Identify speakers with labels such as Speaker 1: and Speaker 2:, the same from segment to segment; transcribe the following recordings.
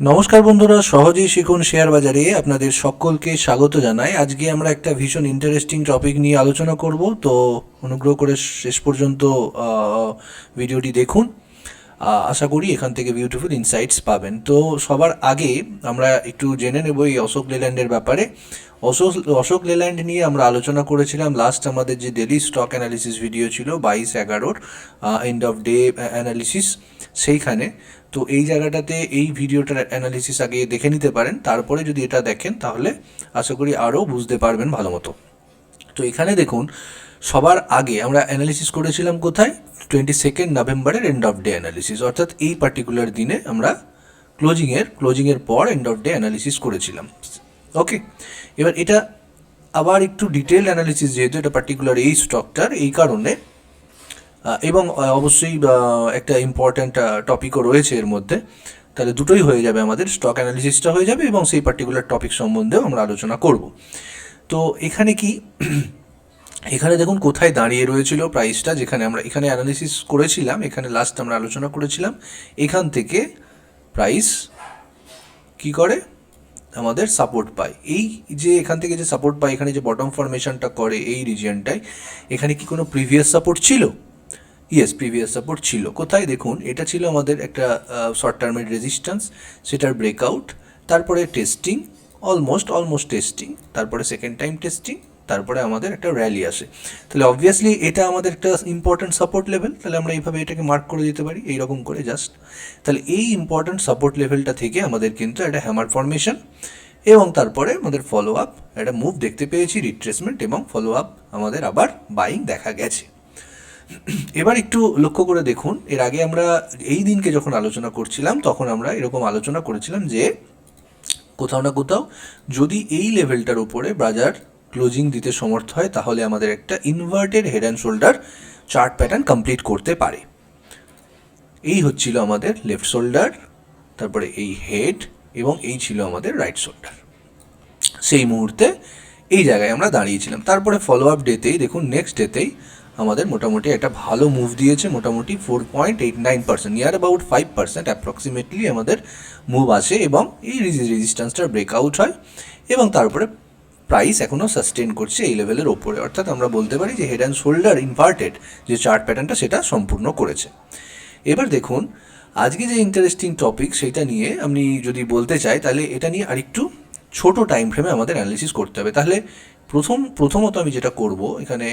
Speaker 1: নমস্কার বন্ধুরা, সহজেই শিখুন শেয়ার বাজারে আপনাদের সকলকে স্বাগত জানাই। আজকে আমরা একটা ভীষণ ইন্টারেস্টিং টপিক নিয়ে আলোচনা করব, তো অনুগ্রহ করে শেষ পর্যন্ত ভিডিওটি দেখুন। আশা করি এখান থেকে বিউটিফুল ইনসাইটস পাবেন। তো সবার আগে আমরা একটু জেনে নেব এই অশোক লেল্যান্ডের ব্যাপারে। অশোক লেল্যান্ড নিয়ে আমরা আলোচনা করেছিলাম লাস্ট আমাদের যে ডেলি স্টক অ্যানালিসিস ভিডিও ছিল 22/11 এন্ড অফ ডে অ্যানালিসিস, সেইখানে। তো এই জায়গাটাতে এই ভিডিওটার অ্যানালিসিস আগে দেখে নিতে পারেন, তারপরে যদি এটা দেখেন তাহলে আশা করি আরও বুঝতে পারবেন ভালো মতো। তো এখানে দেখুন, সবার আগে আমরা অ্যানালিসিস করেছিলাম কোথায়? 22 নভেম্বরের এন্ড অফ ডে অ্যানালিসিস, অর্থাৎ এই পার্টিকুলার দিনে আমরা ক্লোজিংয়ের পর এন্ড অফ ডে অ্যানালিসিস করেছিলাম। ওকে, এবার এটা আবার একটু ডিটেল অ্যানালিসিস, যেহেতু এটা পার্টিকুলার এই স্টকটার, এই কারণে এবং অবশ্যই একটা ইম্পর্ট্যান্ট টপিকও রয়েছে এর মধ্যে, তাহলে দুটোই হয়ে যাবে, আমাদের স্টক অ্যানালিসিসটা হয়ে যাবে এবং সেই পার্টিকুলার টপিক সম্বন্ধেও আমরা আলোচনা করব। তো এখানে কি, এখানে দেখুন কোথায় দাঁড়িয়ে রয়েছিল প্রাইসটা, যেখানে আমরা এখানে অ্যানালিসিস করেছিলাম, এখানে লাস্ট আমরা আলোচনা করেছিলাম। এখান থেকে প্রাইস কি করে, আমাদের সাপোর্ট পায়। এই যে এখান থেকে যে সাপোর্ট পায়, এখানে যে বটম ফরমেশনটা করে এই রিজিয়নটায়, এখানে কি কোনো প্রিভিয়াস সাপোর্ট ছিল? ইয়েস, প্রিভিয়াস সাপোর্ট ছিল। কোথায় দেখুন, এটা ছিল আমাদের একটা শর্ট টার্মের রেজিস্ট্যান্স, সেটার ব্রেকআউট, তারপরে টেস্টিং, অলমোস্ট টেস্টিং, তারপরে সেকেন্ড টাইম টেস্টিং, তারপরে আমাদের একটা র্যালি আসে। তাহলে অবভিয়াসলি এটা আমাদের একটা ইম্পর্ট্যান্ট সাপোর্ট লেভেল, তাহলে আমরা এইভাবে এটাকে মার্ক করে দিতে পারি এইরকম করে জাস্ট। তাহলে এই ইম্পর্ট্যান্ট সাপোর্ট লেভেলটা থেকে আমাদের কিন্তু একটা হ্যামার ফরমেশন, এবং তারপরে আমাদের ফলো আপ, একটা মুভ দেখতে পেয়েছি, রিট্রেসমেন্ট এবং ফলো আপ, আমাদের আবার বাইং দেখা গেছে। এবার একটু লক্ষ্য করে দেখুন, এর আগে আমরা এই দিনকে যখন আলোচনা করছিলাম তখন আমরা এরকম আলোচনা করেছিলাম যে কোথাও না কোথাও যদি এই লেভেলটার উপরে বাজার ক্লোজিং দিতে সমর্থ হয়, তাহলে আমাদের একটা inverted head and shoulder chart pattern complete করতে পারে। এই হচ্ছিল আমাদের লেফট শোল্ডার, তারপরে এই হেড, এবং এই ছিল আমাদের রাইট শোল্ডার। সেই মুহূর্তে এই জায়গায় আমরা দাঁড়িয়েছিলাম। তারপরে ফলো আপ ডেতেই দেখুন, নেক্সট ডেতেই আমাদের মোটামুটি একটা ভালো মুভ দিয়েছে, মোটামুটি 4.89%, নিয়ার অ্যাবাউট 5% অ্যাপ্রক্সিমেটলি আমাদের মুভ আসে, এবং এই রেজিস্ট্যান্সটার ব্রেকআউট হয়, এবং তারপরে প্রাইস এখনও সাস্টেন করছে এই লেভেলের ওপরে। অর্থাৎ আমরা বলতে পারি যে হেড অ্যান্ড শোল্ডার ইনভার্টেড যে চার্ট প্যাটার্নটা, সেটা সম্পূর্ণ করেছে। এবার দেখুন, আজকে যে ইন্টারেস্টিং টপিক সেটা নিয়ে আমি যদি বলতে চাই, তাহলে এটা নিয়ে আরেকটু ছোট টাইম ফ্রেমে আমাদের অ্যানালিসিস করতে হবে। তাহলে প্রথমত আমি যেটা করব, এখানে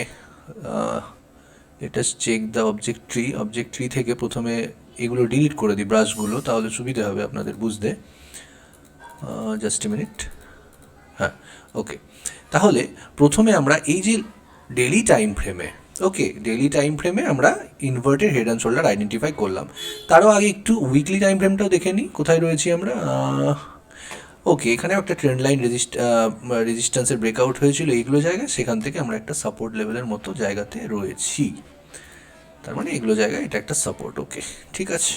Speaker 1: এটা চেক দ্য অবজেক্ট ট্রি থেকে প্রথমে এগুলো ডিলিট করে দিই, ব্রাশগুলো, তাহলে সুবিধা হবে আপনাদের বুঝতে। Just a minute. হ্যাঁ, ওকে। তাহলে প্রথমে আমরা এই যে ডেলি টাইম ফ্রেমে, ডেলি টাইম ফ্রেমে আমরা inverted head and shoulder identify করলাম। তারও আগে একটু উইকলি টাইম ফ্রেমটাও দেখে নিই, কোথায় রয়েছি আমরা। এখানেও একটা ট্রেন্ড লাইন রেজিস্ট্যান্সের ব্রেকআউট হয়েছিল এইগুলো জায়গায়, সেখান থেকে আমরা একটা সাপোর্ট লেভেলের মতো জায়গাতে রয়েছি, তার মানে এগুলো জায়গায় এটা একটা সাপোর্ট। ঠিক আছে।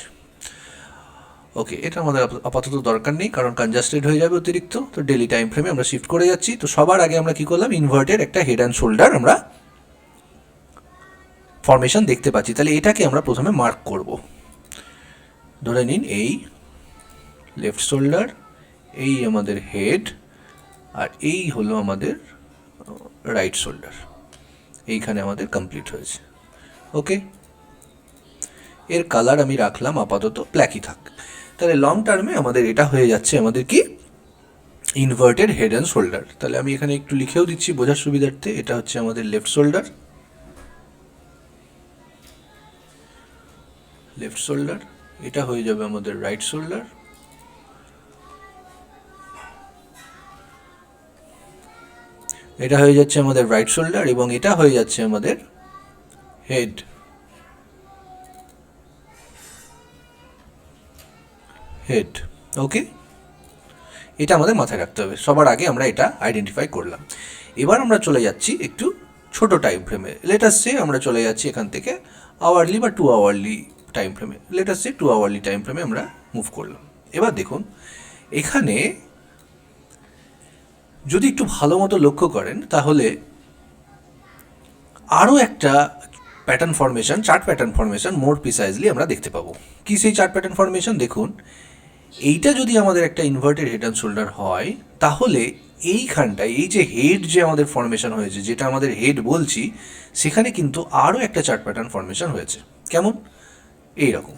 Speaker 1: এটা আমাদের আপাতত দরকার নেই, কারণ কনজাস্টেড হয়ে যাবে অতিরিক্ত। তো ডেলি টাইম ফ্রেমে আমরা শিফট করে যাচ্ছি। তো সবার আগে আমরা কি করলাম, ইনভার্টেড একটা হেড অ্যান্ড শোল্ডার আমরা ফরমেশন দেখতে পাচ্ছি। তাহলে এটাকে আমরা প্রথমে মার্ক করব। ধরে নিন এই লেফট শোল্ডার, এই আমাদের হেড, আর এই হলো আমাদের রাইট শোল্ডার, এইখানে আমাদের কমপ্লিট হয়েছে। এর কালার আমি রাখলাম আপাতত ব্ল্যাকই থাক। তাহলে লং টার্মে আমাদের এটা হয়ে যাচ্ছে আমাদের কি, ইনভার্টেড হেড অ্যান্ড শোল্ডার। তাহলে আমি এখানে একটু লিখেও দিচ্ছি বোঝার সুবিধার্থে, এটা হচ্ছে আমাদের লেফট শোল্ডার, এটা হয়ে যাবে আমাদের রাইট শোল্ডার, এটা হয়ে যাচ্ছে আমাদের রাইট শোল্ডার, এবং এটা হয়ে যাচ্ছে আমাদের হেড। এটা আমাদের মাথায় রাখতে হবে। সবার আগে আমরা এটা আইডেন্টিফাই করলাম। এবার আমরা চলে যাচ্ছি একটু ছোট টাইম ফ্রেমে। লেটাস সে আমরা চলে যাচ্ছি এখান থেকে আওয়ারলি বা 2 আওয়ারলি টাইম ফ্রেমে। লেটাস সে 2 আওয়ারলি টাইম ফ্রেমে আমরা মুভ করলাম। এবার দেখুন, এখানে যদি একটু ভালো মতো লক্ষ্য করেন, তাহলে আরও একটা pattern formation, chart pattern formation more precisely আমরা দেখতে পাবো। কি সেই চার্ট প্যাটার্ন ফরমেশন? দেখুন, এইটা যদি আমাদের একটা ইনভার্টেড হেড অ্যান্ড শোল্ডার হয়, তাহলে এইখানটায় এই যে হেড যে আমাদের ফর্মেশন হয়েছে, যেটা আমাদের হেড বলছি, সেখানে কিন্তু আরও একটা চার্ট প্যাটার্ন ফর্মেশন হয়েছে। কেমন? এইরকম।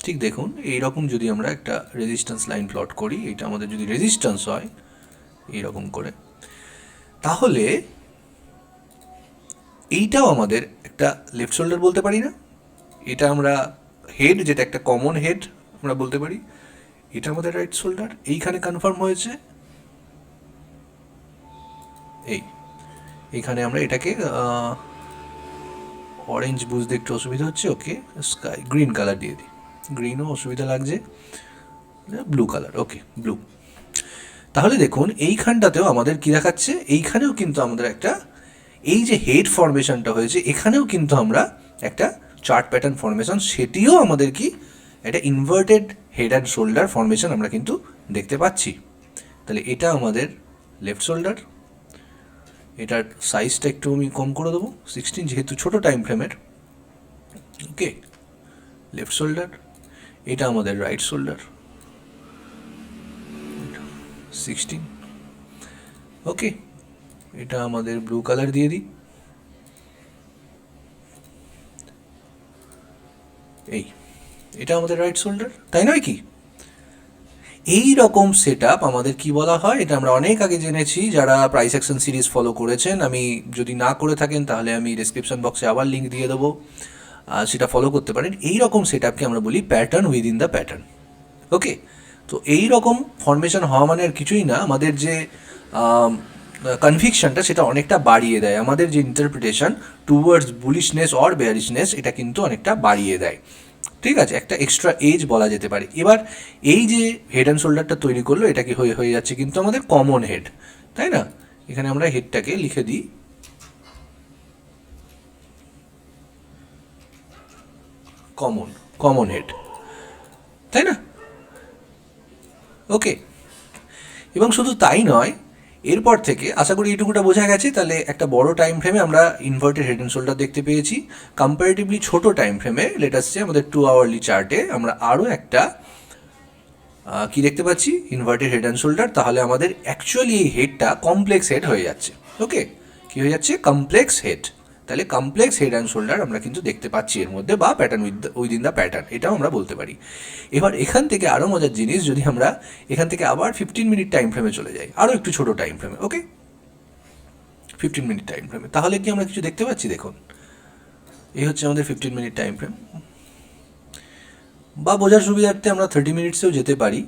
Speaker 1: ঠিক দেখুন, এইরকম যদি আমরা একটা রেজিস্ট্যান্স লাইন প্লট করি, এটা আমাদের যদি রেজিস্ট্যান্স হয় এইরকম করে, তাহলে এইটাও আমাদের একটা লেফট শোল্ডার বলতে পারি না? এটা আমরা হেড, যেটা একটা কমন হেড আমরা বলতে পারি, এটা আমাদের রাইট শোল্ডার। এইখানে কনফার্ম হয়েছে। এইখানে আমরা এটাকে অরেঞ্জ বুঝতে একটু অসুবিধা হচ্ছে, ওকে স্কাই গ্রিন কালার দিয়ে দিই, গ্রিনও অসুবিধা লাগছে, ব্লু কালার, ওকে ব্লু। তাহলে দেখুন এইখানটাতেও আমাদের কি দেখাচ্ছে, এইখানেও কিন্তু আমাদের একটা এই যে হেড ফরমেশনটা হয়েছে, এখানেও কিন্তু আমরা একটা চার্ট প্যাটার্ন ফরমেশন, সেটিও আমাদের কি একটা inverted head and shoulder formation আমরা কিন্তু দেখতে পাচ্ছি। তাহলে এটা আমাদের লেফট শোল্ডার, এটার সাইজটা একটু আমি কম করে দেবো 16, যেহেতু ছোটো টাইম ফ্রেমের। ওকে, লেফট শোল্ডার। এটা আমাদের রাইট শোল্ডার 16। ওকে, এটা আমাদের ব্লু কালার দিয়ে দিই। এটা আমাদের রাইট শোল্ডার, তাই নয় কি? এই রকম সেট আমাদের কি বলা হয়, এটা আমরা অনেক আগে জেনেছি যারা প্রাইস অ্যাকশন সিরিজ ফলো করেছেন। আমি যদি না করে থাকেন তাহলে আমি ডেসক্রিপশন বক্সে আবার লিঙ্ক দিয়ে দেবো, সেটা ফলো করতে পারেন। এই রকম সেট আপকে আমরা বলি প্যাটার্ন উইদিন দ্য প্যাটার্ন। ওকে, তো এই রকম ফরমেশন হওয়া মানে আর কিছুই না, আমাদের যে কনভিকশনটা সেটা অনেকটা বাড়িয়ে দেয়, আমাদের যে ইন্টারপ্রিটেশন টুয়ার্ডস বুলিশনেস অর বেয়ারিশনেস এটা কিন্তু অনেকটা বাড়িয়ে দেয়। ঠিক আছে, একটা এক্সট্রা এজ বলা যেতে পারে। এবার এই যে হেড অ্যান্ড শোল্ডারটা তৈরি করলো, এটা কি হয়ে যাচ্ছে কিন্তু আমাদের কমন হেড, তাই না? এখানে আমরা হেডটাকে লিখে দিই কমন হেড, তাই না? ওকে, এবং শুধু তাই নয়, এরপর থেকে আশা করি এইটুকুটা বোঝা গেছে। তাহলে একটা বড় টাইম ফ্রেমে আমরা ইনভার্টেড হেড অ্যান্ড শোল্ডার দেখতে পেয়েছি। কম্পারেটিভলি ছোট টাইম ফ্রেমে, লেট আসছে আমাদের 2 আওয়ারলি চার্টে, আমরা আরও একটা কি দেখতে পাচ্ছি, ইনভার্টেড হেড অ্যান্ড শোল্ডার। তাহলে আমাদের অ্যাকচুয়ালি এই হেডটা কমপ্লেক্স হেড হয়ে যাচ্ছে। ওকে, কি হয়ে যাচ্ছে? Complex head. তাহলে কমপ্লেক্স হেড অ্যান্ড শোল্ডার আমরা কিন্তু দেখতে পাচ্ছি এর মধ্যে, বা প্যাটার্ন উইদিন দ্য প্যাটার্ন, এটাও আমরা বলতে পারি। এবার এখান থেকে আরও মজার জিনিস, যদি আমরা এখান থেকে আবার 15 মিনিট টাইম ফ্রেমে চলে যাই, আরও একটু ছোটো টাইম ফ্রেমে, ওকে 15 মিনিট টাইম ফ্রেমে, তাহলে কি আমরা কিছু দেখতে পাচ্ছি? দেখুন, এই হচ্ছে আমাদের 15 মিনিট টাইম ফ্রেম, বা বোঝার সুবিধার্থে আমরা 30 মিনিটসেও যেতে পারি।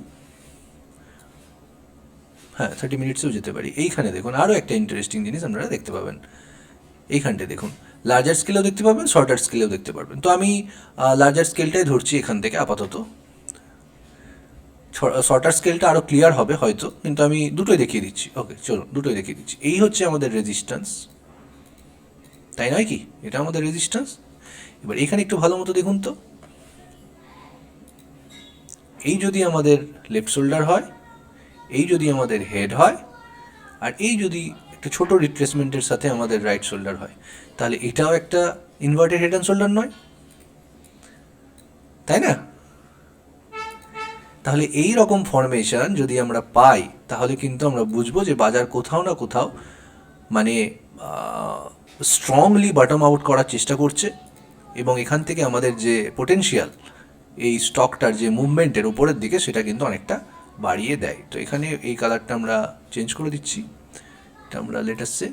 Speaker 1: হ্যাঁ, 30 মিনিটসেও যেতে পারি। এইখানে দেখুন আরও একটা ইন্টারেস্টিং জিনিস আপনারা দেখতে পাবেন। এইখানটায় দেখুন, লার্জার স্কেলেও দেখতে পাবেন, শর্টার স্কেলেও দেখতে পারবেন। তো আমি লার্জার স্কেলটাই ধরছি এখান থেকে আপাতত। শর্টার স্কেলটা আরও ক্লিয়ার হবে হয়তো, কিন্তু আমি দুটোই দেখিয়ে দিচ্ছি। ওকে, চলুন দুটোই দেখিয়ে দিচ্ছি। এই হচ্ছে আমাদের রেজিস্ট্যান্স, তাই নয় কি? এটা আমাদের রেজিস্ট্যান্স। এবার এখানে একটু ভালো মতো দেখুন তো, এই যদি আমাদের লেফট শোল্ডার হয়, এই যদি আমাদের হেড হয়, আর এই যদি একটা ছোটো রিট্রেসমেন্টের সাথে আমাদের রাইট শোল্ডার হয়, তাহলে এটাও একটা ইনভার্টেড হেড অ্যান্ড শোল্ডার নয়, তাই না? তাহলে এই রকম ফরমেশন যদি আমরা পাই, তাহলে কিন্তু আমরা বুঝবো যে বাজার কোথাও না কোথাও মানে স্ট্রংলি বটম আউট করার চেষ্টা করছে, এবং এখান থেকে আমাদের যে পোটেনশিয়াল এই স্টকটার যে মুভমেন্টের উপরের দিকে, সেটা কিন্তু অনেকটা বাড়িয়ে দেয়। তো এখানে এই কালারটা আমরা চেঞ্জ করে দিচ্ছি, এটা আমরা লেটেস্টে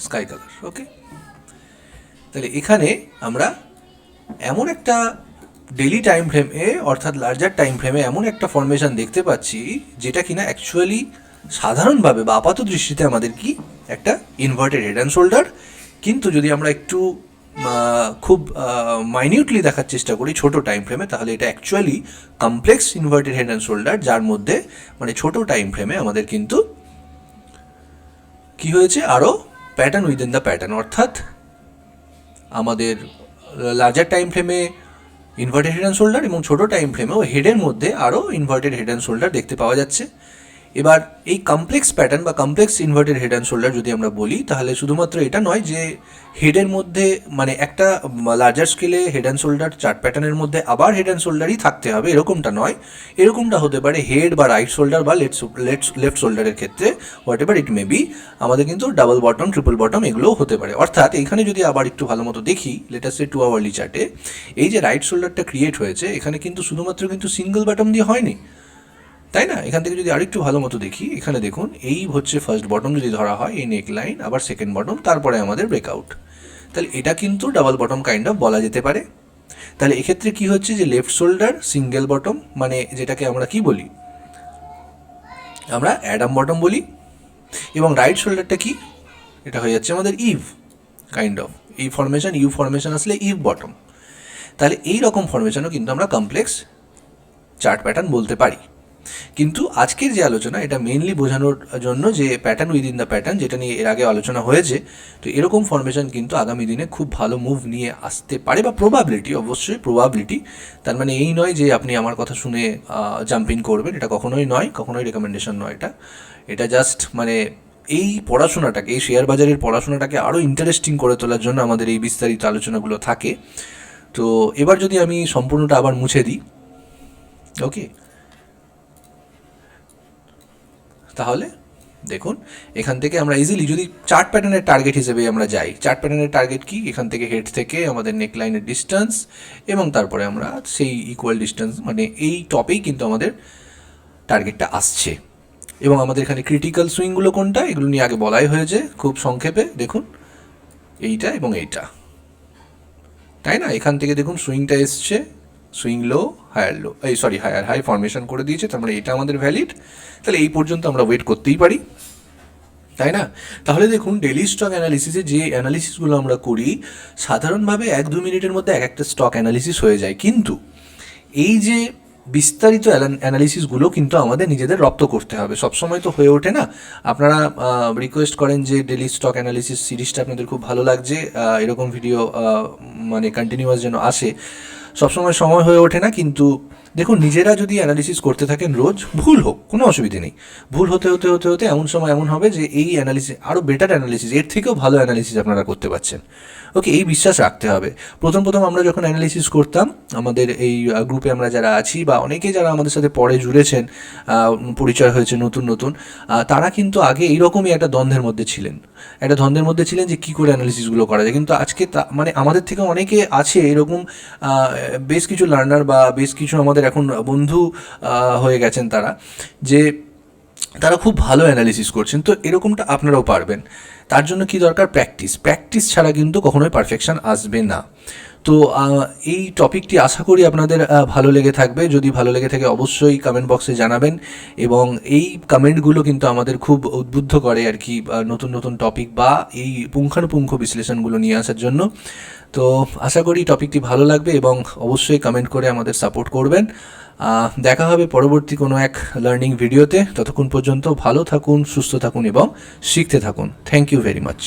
Speaker 1: স্কাই কালার। ওকে, তাহলে এখানে আমরা এমন একটা ডেলি টাইম ফ্রেমে, অর্থাৎ লার্জার টাইম ফ্রেমে এমন একটা ফরমেশন দেখতে পাচ্ছি, যেটা কিনা অ্যাকচুয়ালি সাধারণভাবে বা আপাত দৃষ্টিতে আমাদের কি একটা ইনভার্টেড হেড অ্যান্ড শোল্ডার, কিন্তু যদি আমরা একটু খুব মাইনিউটলি দেখার চেষ্টা করি ছোটো টাইম ফ্রেমে, তাহলে এটা actually complex inverted head and shoulder, যার মধ্যে মানে ছোটো টাইম ফ্রেমে আমাদের কিন্তু কি হয়েছে, আরও প্যাটার্ন উইদিন দ্য প্যাটার্ন, অর্থাৎ আমাদের লার্জার টাইম ফ্রেমে ইনভার্টেড হেড অ্যান্ড শোল্ডার এবং ছোটো টাইম ফ্রেমেও হেডের মধ্যে আরও ইনভার্টেড হেড অ্যান্ড শোল্ডার দেখতে পাওয়া যাচ্ছে। এবার এই কমপ্লেক্স প্যাটার্ন বা complex inverted head and shoulder যদি আমরা বলি, তাহলে শুধুমাত্র এটা নয় যে হেডের মধ্যে মানে একটা লার্জার স্কেলে হেড অ্যান্ড শোল্ডার চার্ট প্যাটার্নের মধ্যে আবার হেড অ্যান্ড শোল্ডারই থাকতে হবে, এরকমটা নয়। এরকমটা হতে পারে হেড বা রাইট শোল্ডার বা লেফট শোল্ডারের ক্ষেত্রে, what ever it may be, আমাদের কিন্তু ডাবল বটম, ট্রিপল বটম এগুলোও হতে পারে। অর্থাৎ এখানে যদি আবার একটু ভালো মতো দেখি, লেটাস সে 2 আওয়ারলি চার্টে এই যে রাইট শোল্ডারটা ক্রিয়েট হয়েছে, এখানে কিন্তু শুধুমাত্র কিন্তু সিঙ্গেল বটম দিয়ে হয়নি, তাই না? এখান থেকে যদি আরেকটু ভালো মতো দেখি, এখানে দেখুন এই হচ্ছে ফার্স্ট বটম যদি ধরা হয়, এই নেক লাইন, আবার সেকেন্ড বটম, তারপরে আমাদের ব্রেকআউট। তাহলে এটা কিন্তু ডাবল বটম কাইন্ড অফ বলা যেতে পারে। তাহলে এক্ষেত্রে কি হচ্ছে যে লেফট শোল্ডার সিঙ্গেল বটম, মানে যেটাকে আমরা কি বলি, আমরা অ্যাডাম বটম বলি, এবং রাইট শোল্ডারটা কি, এটা হয়ে যাচ্ছে আমাদের ইভ কাইন্ড অফ, এই ফরমেশন ইউ ফরমেশন আসলে ইভ বটম। তাহলে এই রকম ফরমেশনও কিন্তু আমরা কমপ্লেক্স চার্ট প্যাটার্ন বলতে পারি। কিন্তু আজকের যে আলোচনা, এটা মেনলি বোঝানোর জন্য যে প্যাটার্ন উইদিন দ্য প্যাটার্ন, যেটা নিয়ে এর আগে আলোচনা হয়েছে। তো এরকম ফরমেশন কিন্তু আগামী দিনে খুব ভালো মুভ নিয়ে আসতে পারে, বা প্রবাবিলিটি, অবশ্যই প্রবাবিলিটি। তার মানে এই নয় যে আপনি আমার কথা শুনে জাম্প ইন করবেন, এটা কখনোই নয়, কখনোই রেকমেন্ডেশন নয়। এটা জাস্ট মানে এই পড়াশোনাটাকে, এই শেয়ার বাজারের পড়াশোনাটাকে আরও ইন্টারেস্টিং করে তোলার জন্য আমাদের এই বিস্তারিত আলোচনাগুলো থাকে। তো এবার যদি আমি সম্পূর্ণটা আবার মুছে দিই, ওকে, তাহলে দেখুন এখান থেকে আমরা ইজিলি যদি চার্ট প্যাটার্নের টার্গেট হিসেবে আমরা যাই, চার্ট প্যাটার্নের টার্গেট কি, এখান থেকে হেড থেকে আমাদের নেক লাইনের ডিস্টেন্স, এবং তারপরে আমরা সেই ইকুয়াল ডিস্টেন্স, মানে এই টপেই কিন্তু আমাদের টার্গেটটা আসছে। এবং আমাদের এখানে ক্রিটিক্যাল সুইংগুলো কোনটা, এগুলো নিয়ে আগে বলাই হয়েছে খুব সংক্ষেপে। দেখুন এইটা এবং এইটা, তাই না? এখান থেকে দেখুন সুইংটা এসছে, সুইং লো, হায়ার লো, এই সরি হায়ার হাই ফরমেশন করে দিয়েছে, তার মানে এটা আমাদের ভ্যালিড। তাহলে এই পর্যন্ত আমরা ওয়েট করতেই পারি, তাই না? তাহলে দেখুন ডেইলি স্টক অ্যানালিসিসে যে অ্যানালিসিসগুলো আমরা করি, সাধারণভাবে 1-2 মিনিটের মধ্যে এক একটা স্টক অ্যানালিসিস হয়ে যায়। কিন্তু এই যে বিস্তারিত অ্যানালিসিসগুলো কিন্তু আমাদের নিজেদের রপ্ত করতে হবে, সবসময় তো হয়ে ওঠে না। আপনারা রিকোয়েস্ট করেন যে ডেইলি স্টক অ্যানালিসিস সিরিজটা আপনাদের খুব ভালো লাগছে, এরকম ভিডিও মানে কন্টিনিউয়াস যেন আসে, সবসময় সময় হয়ে ওঠে না। কিন্তু দেখুন নিজেরা যদি অ্যানালিসিস করতে থাকেন রোজ, ভুল হোক কোনো অসুবিধে নেই, ভুল হতে হতে হতে হতে এমন সময় এমন হবে যে এই অ্যানালিসিস আরও বেটার অ্যানালিসিস, এর থেকেও ভালো অ্যানালিসিস আপনারা করতে পারছেন। ওকে, এই বিশ্বাস রাখতে হবে। প্রথম আমরা যখন অ্যানালিসিস করতাম, আমাদের এই গ্রুপে আমরা যারা আছি বা অনেকে যারা আমাদের সাথে পরে জুড়েছেন, পরিচয় হয়েছে নতুন নতুন, তারা কিন্তু আগে এইরকমই একটা দ্বন্দ্বের মধ্যে ছিলেন, যে কী করে অ্যানালিসিসগুলো করা যায়। কিন্তু আজকে মানে আমাদের থেকে অনেকে আছে এরকম, বেশ কিছু লার্নার বা বেশ কিছু আমাদের এখন বন্ধু হয়ে গেছেন তারা, যে তারা খুব ভালো অ্যানালিসিস করছেন। তো এরকমটা আপনারাও পারবেন। তার জন্য কি দরকার? প্র্যাকটিস ছাড়া কিন্তু কখনোই পারফেকশন আসবে না। তো এই টপিকটি আশা করি আপনাদের ভালো লেগে থাকবে। যদি ভালো লেগে থাকে অবশ্যই কমেন্ট বক্সে জানাবেন, এবং এই কমেন্টগুলো কিন্তু আমাদের খুব উদ্বুদ্ধ করে আর কি, নতুন নতুন টপিক বা এই পুঙ্খানুপুঙ্খ বিশ্লেষণগুলো নিয়ে আসার জন্য। তো আশা করি টপিকটি ভালো লাগবে, এবং অবশ্যই কমেন্ট করে আমাদের সাপোর্ট করবেন। দেখা হবে পরবর্তী কোনো এক লার্নিং ভিডিওতে। ততক্ষণ পর্যন্ত ভালো থাকুন, সুস্থ থাকুন এবং শিখতে থাকুন। Thank you very much.